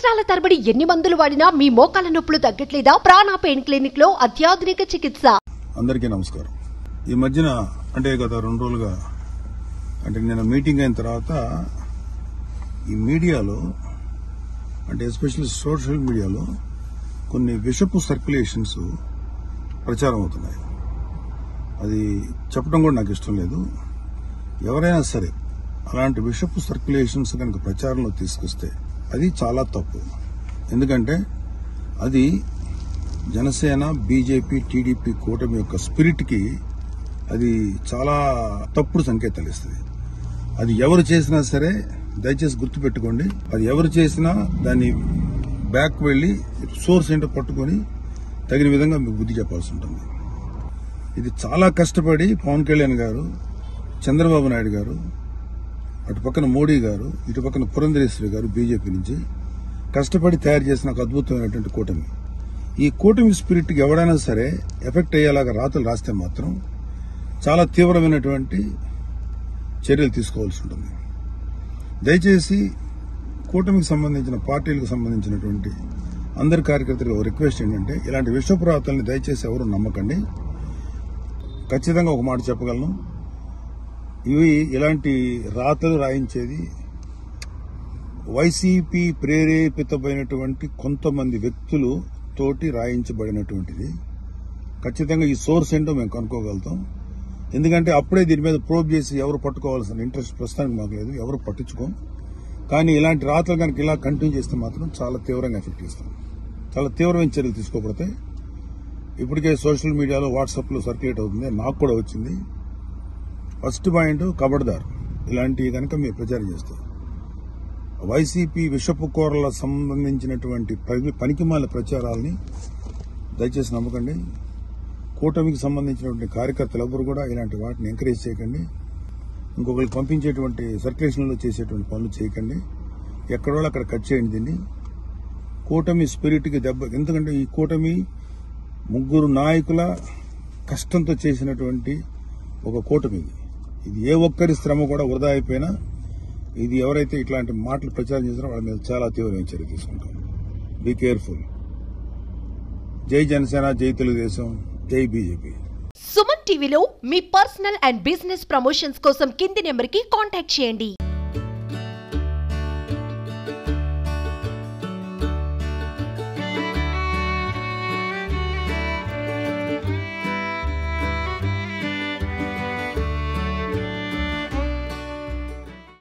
సంవత్సరాల తరబడి ఎన్ని మందులు వాడినా మీ మోకాల నొప్పులు తగ్గట్లేదా? ప్రాణ పెయిన్ క్లినిక్ లో అత్యాధునిక చికిత్స. అందరికీ నమస్కారం. ఈ మధ్యన అంటే గత 2 రోజులుగా అంటే నేను మీటింగ్ అయిన తర్వాత ఈ మీడియాలో అంటే ఎస్పెషల్లీ సోషల్ మీడియాలో కొన్ని విషపు సర్క్యులేషన్స్ ప్రచారం అవుతున్నాయి. అది చెప్పడం కూడా నాకు ఇష్టం లేదు. ఎవరైనా సరే అలాంటి విషపు సర్క్యులేషన్స్ కనుక ప్రచారంలో తీసుకొస్తే అది చాలా తప్పు. ఎందుకంటే అది జనసేన, బీజేపీ, టీడీపీ కూటమి యొక్క స్పిరిట్కి అది చాలా తప్పుడు సంకేతాలు ఇస్తుంది. అది ఎవరు చేసినా సరే దయచేసి గుర్తుపెట్టుకోండి. అది ఎవరు చేసినా దాన్ని బ్యాక్ వెళ్లి సోర్స్ ఏంటో పట్టుకొని తగిన విధంగా మీకు బుద్ధి చెప్పాల్సి ఉంటుంది. ఇది చాలా కష్టపడి పవన్ కళ్యాణ్ గారు, చంద్రబాబు నాయుడు గారు, అటు పక్కన మోడీ గారు, ఇటు పక్కన పురంధరేశ్వరి గారు బీజేపీ నుంచి కష్టపడి తయారు చేసిన ఒక అద్భుతమైనటువంటి కూటమి. ఈ కూటమి స్పిరిట్కి ఎవరైనా సరే ఎఫెక్ట్ అయ్యేలాగా రాతలు రాస్తే మాత్రం చాలా తీవ్రమైనటువంటి చర్యలు తీసుకోవాల్సి ఉంటుంది. దయచేసి కూటమికి సంబంధించిన పార్టీలకు సంబంధించినటువంటి అందరి కార్యకర్తలకు రిక్వెస్ట్ ఏంటంటే ఇలాంటి విషపు రాతల్ని దయచేసి ఎవరు నమ్మకండి. ఖచ్చితంగా ఒక మాట చెప్పగలను, ఇలాంటి రాతలు రాయించేది వైసీపీ ప్రేరేపితమైనటువంటి కొంతమంది వ్యక్తులు తోటి రాయించబడినటువంటిది. ఖచ్చితంగా ఈ సోర్స్ ఏంటో మేము కనుక్కోగలుగుతాం. ఎందుకంటే అప్పుడే దీని మీద ప్రోబ్ చేసి ఎవరు పట్టుకోవాల్సిన ఇంట్రెస్ట్ ప్రస్తుతానికి మాకు లేదు, ఎవరు పట్టించుకోం. కానీ ఇలాంటి రాతలు కనుక ఇలా కంటిన్యూ చేస్తే మాత్రం చాలా తీవ్రంగా ఎఫెక్ట్ చేస్తాం. చాలా తీవ్రమైన చర్యలు తీసుకోబడితే ఇప్పటికే సోషల్ మీడియాలో వాట్సాప్లో సర్క్యులేట్ అవుతుంది, నాకు కూడా వచ్చింది. ఫస్ట్ పాయింట్, కబడ్దార్ ఇలాంటివి కనుక మీరు ప్రచారం చేస్తారు. వైసీపీ విషపు కూరల సంబంధించినటువంటి పనికిమాల ప్రచారాలని దయచేసి నమ్మకండి. కూటమికి సంబంధించినటువంటి కార్యకర్తలు ఎవరు కూడా ఇలాంటి వాటిని ఎంకరేజ్ చేయకండి. ఇంకొకరికి పంపించేటువంటి సర్క్యులేషన్లో చేసేటువంటి పనులు చేయకండి. ఎక్కడో అక్కడ కట్ చేయండి దీన్ని. కూటమి స్పిరిట్కి దెబ్బ. ఎందుకంటే ఈ కూటమి 3 నాయకుల కష్టంతో చేసినటువంటి ఒక కూటమి. ఇది ఏ ఒక్కరి శ్రమ కూడా వృధా అయిపోయినా ఇది ఎవరైతే ఇట్లాంటి మాటలు ప్రచారం చేస్తారో వాళ్ళ మీద చాలా తీవ్రమైన చర్య తీసుకుంటాం. Be careful. జై జనసేన, జై తెలుగుదేశం, జై బీజేపీ. సుమన్ టీవీలో మీ పర్సనల్ అండ్ బిజినెస్ ప్రమోషన్స్ కోసం కింది నెంబర్కి కాంటాక్ట్ చేయండి.